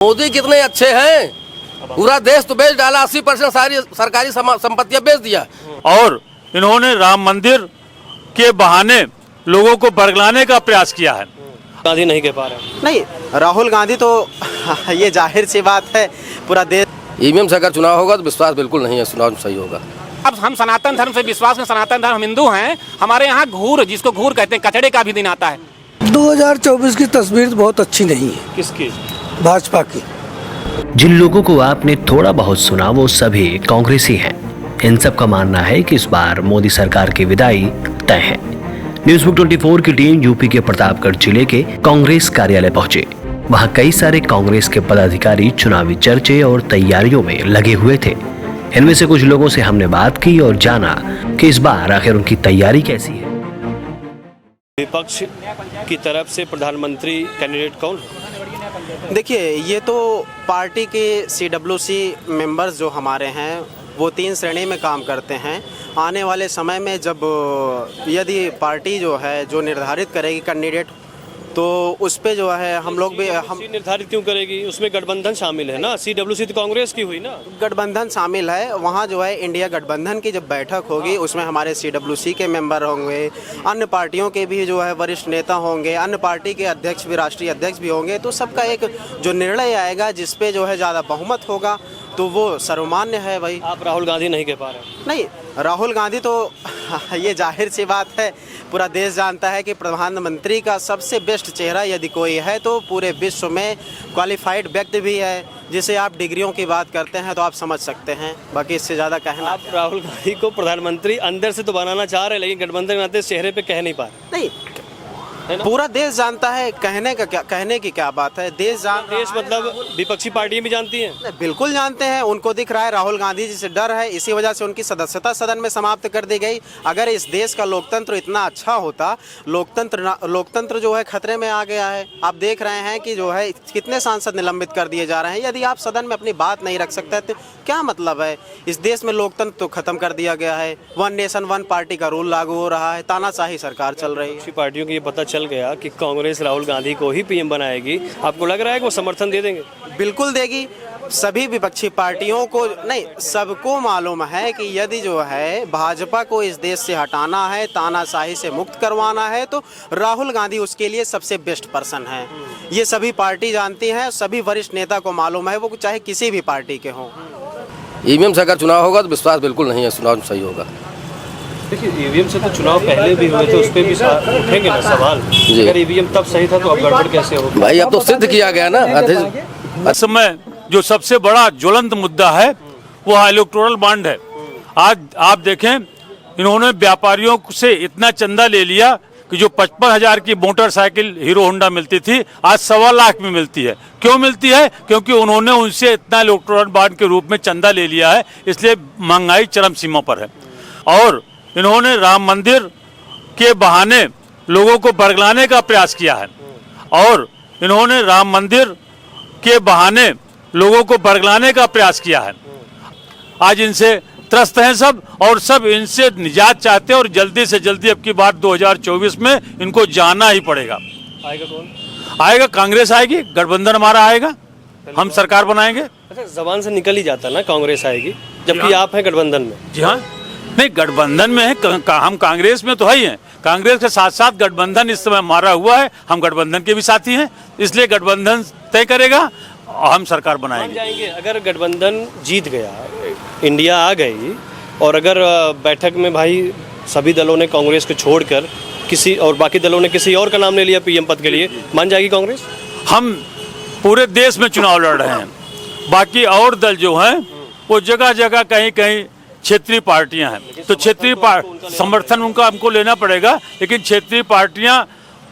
मोदी कितने अच्छे हैं, पूरा देश तो बेच डाला, 80% सारी सरकारी संपत्तियां बेच दिया। और इन्होंने राम मंदिर के बहाने लोगों को बरगलाने का प्रयास किया है। गांधी नहीं कह पा रहे। नहीं, राहुल गांधी तो ये जाहिर सी बात है, पूरा देश ईवीएम से अगर चुनाव होगा तो विश्वास बिल्कुल नहीं है, चुनाव सही होगा। अब हम सनातन धर्म से विश्वास में, सनातन धर्म हम हिंदू हैं, हमारे यहाँ घूर, जिसको घूर कहते हैं, कचड़े का भी दिन आता है। 2024 की तस्वीर बहुत अच्छी नहीं है। किसकी? भाजपा की। जिन लोगों को आपने थोड़ा बहुत सुना वो सभी कांग्रेसी हैं। इन सब का मानना है कि इस बार मोदी सरकार की विदाई तय है। न्यूज़बुक 24 की टीम यूपी के प्रतापगढ़ जिले के कांग्रेस कार्यालय पहुंचे। वहां कई सारे कांग्रेस के पदाधिकारी चुनावी चर्चे और तैयारियों में लगे हुए थे। इनमें से कुछ लोगों से हमने बात की और जाना कि इस बार आखिर उनकी तैयारी कैसी है। विपक्ष की तरफ से प्रधानमंत्री कैंडिडेट कौन है? देखिए, ये तो पार्टी के CWC मेंबर्स जो हमारे हैं वो 3 श्रेणी में काम करते हैं। आने वाले समय में जब यदि पार्टी जो है जो निर्धारित करेगी कैंडिडेट, तो उस पे जो है हम लोग भी निर्धारित क्यों करेगी? उसमें गठबंधन शामिल है ना, CWC तो कांग्रेस की हुई ना। गठबंधन शामिल है, वहाँ जो है इंडिया गठबंधन की जब बैठक होगी उसमें हमारे CWC के मेंबर होंगे, अन्य पार्टियों के भी जो है वरिष्ठ नेता होंगे, अन्य पार्टी के अध्यक्ष भी, राष्ट्रीय अध्यक्ष भी होंगे। तो सबका एक जो निर्णय आएगा जिसपे जो है ज़्यादा बहुमत होगा तो वो सर्वमान्य है भाई। आप राहुल गांधी नहीं कह पा रहे? नहीं, राहुल गांधी तो ये जाहिर सी बात है, पूरा देश जानता है कि प्रधानमंत्री का सबसे बेस्ट चेहरा यदि कोई है तो पूरे विश्व में क्वालिफाइड व्यक्ति भी है। जिसे आप डिग्रियों की बात करते हैं तो आप समझ सकते हैं, बाकी इससे ज़्यादा कहना। आप राहुल गांधी को प्रधानमंत्री अंदर से तो बनाना चाह रहे हैं, लेकिन गठबंधन के नाते चेहरे पे कह नहीं पा रहे। नहीं, पूरा देश जानता है, कहने की क्या बात है। देश मतलब विपक्षी पार्टियां भी जानती हैं। बिल्कुल जानते हैं, उनको दिख रहा है राहुल गांधी जी से डर है, इसी वजह से उनकी सदस्यता सदन में समाप्त कर दी गई। अगर इस देश का लोकतंत्र इतना अच्छा होता, लोकतंत्र जो है खतरे में आ गया है। आप देख रहे हैं कि जो है कितने सांसद निलंबित कर दिए जा रहे हैं। यदि आप सदन में अपनी बात नहीं रख सकते तो क्या मतलब है? इस देश में लोकतंत्र तो खत्म कर दिया गया है। 1 नेशन 1 पार्टी का रूल लागू हो रहा है, तानाशाही सरकार चल रही है। पार्टियों को ये पता चल गया कि कांग्रेस राहुल गांधी को ही PM बनाएगी, आपको लग रहा है कि वो समर्थन दे देंगे? बिल्कुल देगी। सभी विपक्षी पार्टियों को नहीं, सबको मालूम है कि यदि जो है भाजपा को इस देश से हटाना है, तानाशाही से मुक्त करवाना है, तो राहुल गांधी उसके लिए सबसे बेस्ट पर्सन है। ये सभी पार्टी जानती हैं, सभी वरिष्ठ नेता को मालूम है, वो चाहे किसी भी पार्टी के हों। ईवीएम से अगर चुनाव होगा तो विश्वास बिल्कुल नहीं है, चुनाव सही होगा। देखिए, ईवीएम से तो चुनाव पहले भी हुए थे, उस पर भी उठेंगे ना सवाल। अगर ईवीएम तब सही था तो अब गड़बड़ कैसे होगा? भाई अब तो सिद्ध किया गया ना। इस समय जो सबसे बड़ा ज्वलंत मुद्दा है वो इलेक्टोरल बॉन्ड है। आज आप देखें, इन्होंने व्यापारियों से इतना चंदा ले लिया कि जो 55,000 की मोटरसाइकिल हीरो होंडा मिलती थी आज 1.25 लाख में मिलती है। क्यों मिलती है? क्योंकि उन्होंने उनसे इतना इलेक्टोरल बॉन्ड के रूप में चंदा ले लिया है, इसलिए महंगाई चरम सीमा पर है। और इन्होंने राम मंदिर के बहाने लोगों को बरगलाने का प्रयास किया है। और इन्होंने राम मंदिर के बहाने लोगों को बरगलाने का प्रयास किया है। आज इनसे त्रस्त हैं सब, और सब इनसे निजात चाहते हैं, और जल्दी से जल्दी अब की बार 2024 में इनको जाना ही पड़ेगा। आएगा कौन? आएगा कांग्रेस आएगी, गठबंधन हमारा आएगा, हम सरकार बनाएंगे। अच्छा, जबान से निकल ही जाता ना कांग्रेस आएगी, जबकि आप हैं गठबंधन में। जी हाँ, नहीं गठबंधन में है, हम कांग्रेस में तो है ही हैं। कांग्रेस के साथ साथ गठबंधन इस समय मारा हुआ है, हम गठबंधन के भी साथी हैं, इसलिए गठबंधन तय करेगा और हम सरकार बनाएंगे। अगर गठबंधन जीत गया, इंडिया आ गई, और अगर बैठक में भाई सभी दलों ने कांग्रेस को छोड़कर किसी और बाकी दलों ने किसी और का नाम ले लिया PM पद के लिए, मान जाएगी कांग्रेस? हम पूरे देश में चुनाव लड़ रहे हैं, बाकी और दल जो हैं वो जगह जगह कहीं कहीं क्षेत्रीय पार्टियां हैं, तो क्षेत्रीय समर्थन उनका हमको लेना पड़ेगा। लेकिन क्षेत्रीय पार्टियां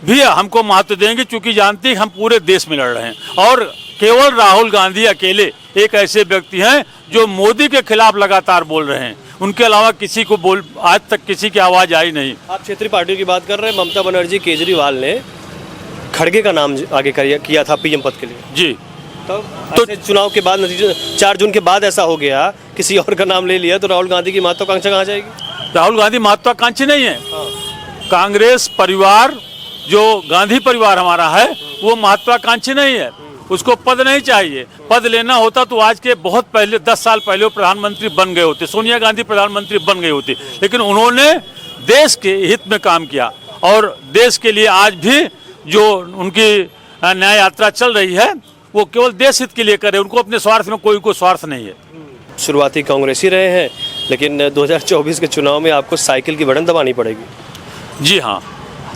भी हमको महत्व देंगे, क्योंकि जानती हैं हम पूरे देश में लड़ रहे हैं। और केवल राहुल गांधी अकेले एक ऐसे व्यक्ति हैं जो मोदी के खिलाफ लगातार बोल रहे हैं, उनके अलावा किसी को आज तक किसी की आवाज़ आई नहीं। आप क्षेत्रीय पार्टियों की बात कर रहे हैं। ममता बनर्जी, केजरीवाल ने खड़गे का नाम आगे किया था PM पद के लिए। जी, तो चुनाव के बाद नतीजे 4 जून के बाद ऐसा हो गया, किसी और का नाम ले लिया, तो राहुल गांधी की महत्वाकांक्षा कहाँ जाएगी? राहुल गांधी महत्वाकांक्षी नहीं है। कांग्रेस परिवार, जो गांधी परिवार हमारा है, वो महत्वाकांक्षी नहीं है। उसको पद नहीं चाहिए। पद लेना होता तो आज के बहुत पहले 10 साल पहले वो प्रधानमंत्री बन गए होते, सोनिया गांधी प्रधानमंत्री बन गई होती। लेकिन उन्होंने देश के हित में काम किया और देश के लिए आज भी जो उनकी न्याय यात्रा चल रही है वो केवल देश हित के लिए करे, उनको अपने स्वार्थ में कोई स्वार्थ नहीं है। शुरुआती कांग्रेसी रहे हैं, लेकिन 2024 के चुनाव में आपको साइकिल की बटन दबानी पड़ेगी। जी हाँ,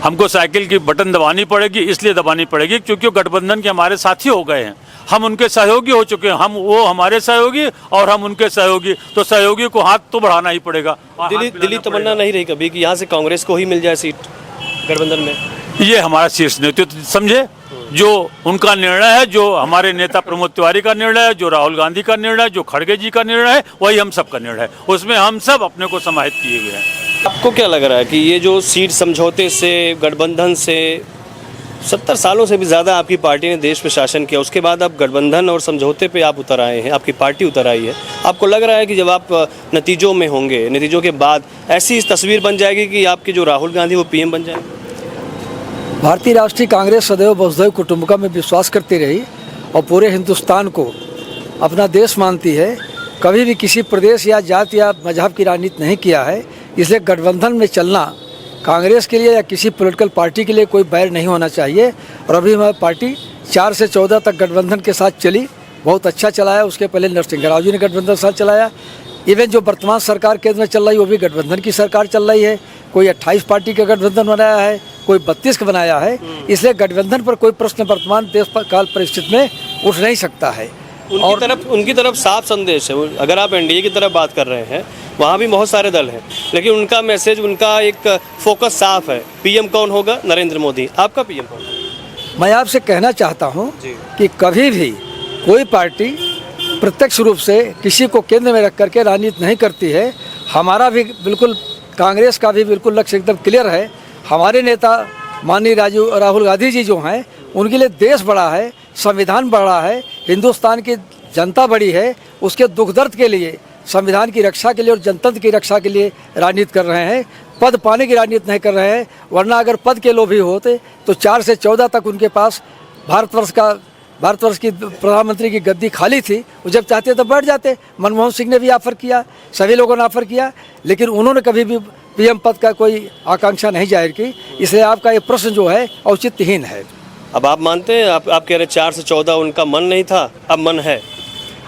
हमको साइकिल की बटन दबानी पड़ेगी, इसलिए दबानी पड़ेगी क्योंकि वो गठबंधन के हमारे साथी हो गए हैं, हम उनके सहयोगी हो चुके हैं, वो हमारे सहयोगी और हम उनके सहयोगी, तो सहयोगी को हाथ तो बढ़ाना ही पड़ेगा। दिल्ली तमन्ना नहीं रही कभी कि यहाँ से कांग्रेस को ही मिल जाए सीट गठबंधन में? ये हमारा शीर्ष नेतृत्व समझे, जो उनका निर्णय है, जो हमारे नेता प्रमोद तिवारी का निर्णय है, जो राहुल गांधी का निर्णय है, जो खड़गे जी का निर्णय है, वही हम सब का निर्णय है, उसमें हम सब अपने को समाहित किए हुए हैं। आपको क्या लग रहा है कि ये जो सीट समझौते से, गठबंधन से 70 सालों से भी ज़्यादा आपकी पार्टी ने देश पे शासन किया, उसके बाद आप गठबंधन और समझौते पे आप उतर आए हैं, आपकी पार्टी उतर आई है, आपको लग रहा है कि जब आप नतीजों में होंगे, नतीजों के बाद ऐसी तस्वीर बन जाएगी कि आपके जो राहुल गांधी वो पीएम बन जाएंगे? भारतीय राष्ट्रीय कांग्रेस सदैव वसुधैव कुटुंबकम में विश्वास करती रही और पूरे हिंदुस्तान को अपना देश मानती है, कभी भी किसी प्रदेश या जाति या मजहब की राजनीति नहीं किया है। इसलिए गठबंधन में चलना कांग्रेस के लिए या किसी पॉलिटिकल पार्टी के लिए कोई बैर नहीं होना चाहिए। और अभी हमारी पार्टी 4 से 14 तक गठबंधन के साथ चली, बहुत अच्छा चलाया। उसके पहले नरसिंह राव जी ने गठबंधन साथ चलाया। इवन जो वर्तमान सरकार केंद्र में चल रही है वो भी गठबंधन की सरकार चल रही है। कोई 28 पार्टी का गठबंधन बनाया है, कोई 32 का बनाया है। इसलिए गठबंधन पर कोई प्रश्न वर्तमान देश काल परिस्थिति में उठ नहीं सकता है। उनकी तरफ साफ संदेश है। अगर आप एनडीए की तरफ बात कर रहे हैं, वहाँ भी बहुत सारे दल हैं, लेकिन उनका मैसेज, उनका एक फोकस साफ है। पीएम कौन होगा? नरेंद्र मोदी। आपका पीएम कौन होगा? मैं आपसे कहना चाहता हूं कि कभी भी कोई पार्टी प्रत्यक्ष रूप से किसी को केंद्र में रख करके राजनीति नहीं करती है। हमारा भी बिल्कुल, कांग्रेस का भी बिल्कुल लक्ष्य एकदम क्लियर है। हमारे नेता माननीय राहुल गांधी जी जो हैं, उनके लिए देश बड़ा है, संविधान बड़ा है, हिंदुस्तान की जनता बड़ी है। उसके दुख दर्द के लिए, संविधान की रक्षा के लिए और जनतंत्र की रक्षा के लिए राजनीति कर रहे हैं। पद पाने की राजनीति नहीं कर रहे हैं। वरना अगर पद के लोभी होते तो 4 से 14 तक उनके पास भारतवर्ष की प्रधानमंत्री की गद्दी खाली थी, वो जब चाहते तब बैठ जाते। मनमोहन सिंह ने भी ऑफर किया, सभी लोगों ने ऑफर किया, लेकिन उन्होंने कभी भी पीएम पद का कोई आकांक्षा नहीं जाहिर की। इसलिए आपका ये प्रश्न जो है औचित्यहीन है। अब आप मानते हैं, आप कह रहे 4 से 14 उनका मन नहीं था, अब मन है?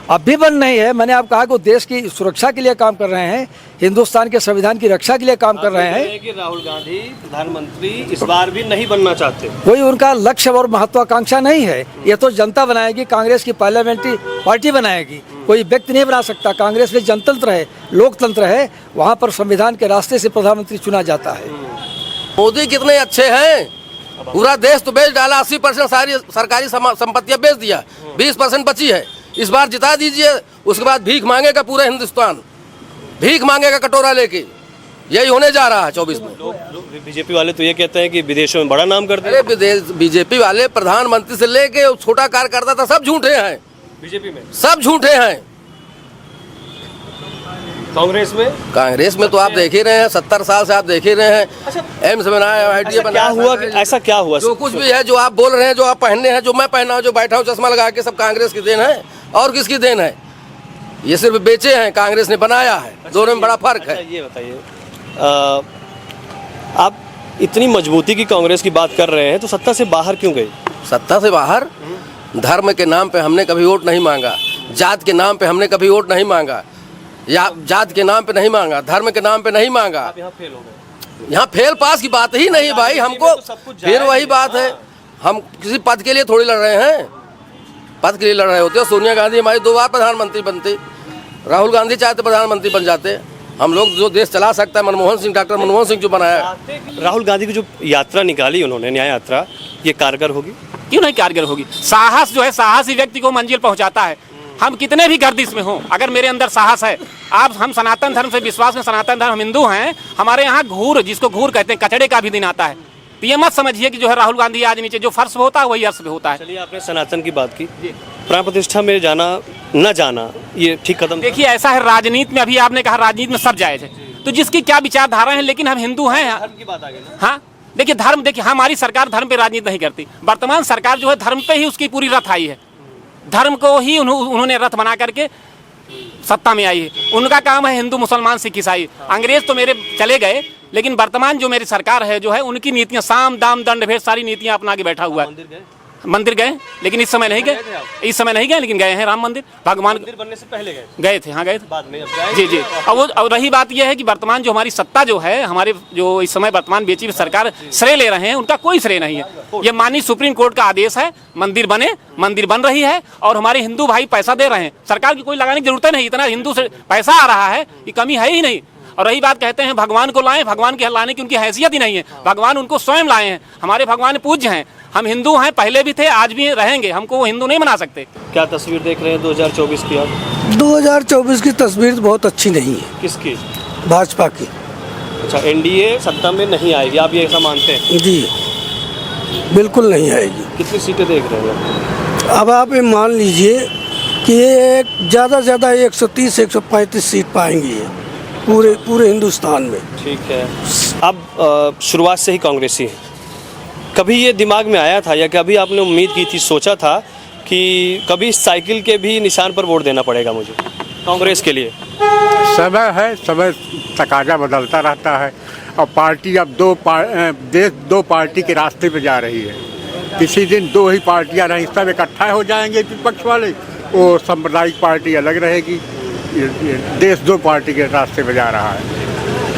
अब भी मन नहीं है। मैंने आप कहा कि वो देश की सुरक्षा के लिए काम कर रहे हैं, हिंदुस्तान के संविधान की रक्षा के लिए काम कर रहे हैं। कि राहुल गांधी प्रधानमंत्री इस बार भी नहीं बनना चाहते। कोई उनका लक्ष्य और महत्वाकांक्षा नहीं है। ये तो जनता बनाएगी, कांग्रेस की पार्लियामेंट्री पार्टी बनाएगी, कोई व्यक्ति नहीं बना सकता। कांग्रेस में जनतंत्र है, लोकतंत्र है, वहाँ पर संविधान के रास्ते से प्रधानमंत्री चुना जाता है। मोदी कितने अच्छे हैं, पूरा देश तो बेच डाला। 80% सारी सरकारी संपत्तियां बेच दिया, 20% बची है। इस बार जिता दीजिए, उसके बाद भीख मांगेगा पूरा हिंदुस्तान, भीख मांगेगा कटोरा लेके। यही होने जा रहा है 24 में। बीजेपी वाले तो ये कहते हैं कि विदेशों में बड़ा नाम करते हैं। अरे बीजेपी वाले प्रधानमंत्री से लेके छोटा कार्यकर्ता तक सब झूठे हैं। बीजेपी में सब झूठे हैं। कांग्रेस में तो आप देख ही रहे हैं, 70 साल से आप देख ही रहे हैं। एम्स बनाया, IIT बनाया। ऐसा क्या हुआ? जो कुछ भी है, जो आप बोल रहे हैं, जो आप पहनने हैं, जो मैं पहना हूँ, जो बैठा हूँ चश्मा लगा के, सब कांग्रेस की देन है। और किसकी देन है? ये सिर्फ बेचे हैं, कांग्रेस ने बनाया है। दोनों में बड़ा फर्क है। ये बताइए, आप इतनी मजबूती की कांग्रेस की बात कर रहे हैं, तो सत्ता से बाहर क्यों गई? सत्ता से बाहर? धर्म के नाम पे हमने कभी वोट नहीं मांगा, जात के नाम पे हमने कभी वोट नहीं मांगा, या जात के नाम पे नहीं मांगा, धर्म के नाम पे नहीं मांगा। आप यहाँ फेल हो गए। यहाँ फेल पास की बात ही नहीं भाई। हमको फिर वही बात है, हम किसी पद के लिए थोड़ी लड़ रहे हैं। पद के लिए लड़ रहे होते। सोनिया गांधी हमारी 2 बार प्रधानमंत्री बनती, राहुल गांधी चाहते प्रधानमंत्री बन जाते। हम लोग जो देश चला सकता है, मनमोहन सिंह, डॉक्टर मनमोहन सिंह जो बनाया। राहुल गांधी की जो यात्रा निकाली उन्होंने, न्याय यात्रा, ये कारगर होगी? क्यों नहीं कारगर होगी? साहस जो है, साहस ही व्यक्ति को मंजिल पहुंचाता है। हम कितने भी गर्दिश में हों, अगर मेरे अंदर साहस है, हम सनातन धर्म से विश्वास में, सनातन धर्म, हम हिंदू हैं। हमारे यहाँ घूर, जिसको घूर कहते हैं, कचड़े का भी दिन आता है। तो ये मत समझिए कि जो है राहुल गांधी आज नीचे, जो फर्श पे होता है वही अर्श पे होता है। चलिए, आपने सनातन की बात की, प्राण प्रतिष्ठा में जाना न जाना ये ठीक कदम? देखिए, ऐसा है, राजनीति में, अभी आपने कहा राजनीति में सब जायज है, तो जिसकी क्या विचारधारा है, लेकिन हम हिंदू हैं। धर्म की बात आ गई ना? हाँ, देखिए धर्म, देखिए हमारी सरकार धर्म पे राजनीति नहीं करती। वर्तमान सरकार जो है धर्म पे ही उसकी पूरी रथ आई है। धर्म को ही उन्होंने रथ बना करके सत्ता में आई है। उनका काम है हिंदू मुसलमान सिख ईसाई। अंग्रेज तो मेरे चले गए, लेकिन वर्तमान जो मेरी सरकार है जो है उनकी नीतियां साम दाम दंड भेद सारी नीतियां अपना के बैठा हुआ है। मंदिर गए लेकिन इस समय नहीं गए, इस समय नहीं गए, लेकिन गए हैं राम मंदिर। भगवान मंदिर बनने से पहले गए थे, हाँ गए थे बाद में अब जाएंगे। जी जी। और रही बात यह है कि वर्तमान जो हमारी सत्ता जो है, हमारे जो इस समय वर्तमान बीजेपी सरकार श्रेय ले रहे हैं, उनका कोई श्रेय नहीं है। ये माननीय सुप्रीम कोर्ट का आदेश है, मंदिर बने, मंदिर बन रही है और हमारे हिंदू भाई पैसा दे रहे हैं। सरकार की कोई लगाने की जरूरत नहीं, इतना हिंदू से पैसा आ रहा है, ये कमी है ही नहीं। और रही बात कहते हैं भगवान को लाएं, भगवान के लाने की उनकी हैसियत ही नहीं है। भगवान उनको स्वयं लाए हैं। हमारे भगवान पूज्य हैं, हम हिंदू हैं, पहले भी थे, आज भी रहेंगे। हमको वो हिंदू नहीं बना सकते। क्या तस्वीर देख रहे हैं 2024 की आप? 2024 की तस्वीर बहुत अच्छी नहीं है किसकी? भाजपा की। अच्छा, एनडीए सत्ता में नहीं आएगी, आप ये ऐसा मानते हैं? जी बिल्कुल नहीं आएगी। कितनी सीटें देख रहे हैं? अब आप ये मान लीजिए कि ये ज़्यादा से ज़्यादा 130-135 सीट पाएंगी ये पूरे हिंदुस्तान में। ठीक है। अब शुरुआत से ही कांग्रेसी है, कभी ये दिमाग में आया था या कभी आपने उम्मीद की थी, सोचा था कि कभी साइकिल के भी निशान पर वोट देना पड़ेगा मुझे कांग्रेस के लिए? समय है, समय तकाजा बदलता रहता है और पार्टी अब देश दो पार्टी के रास्ते पे जा रही है। किसी दिन दो ही पार्टियां नहीं, सब इकट्ठा हो जाएंगे विपक्ष वाले, वो सांप्रदायिक पार्टी अलग रहेगी। ये देश दो पार्टी के रास्ते पे जा रहा है।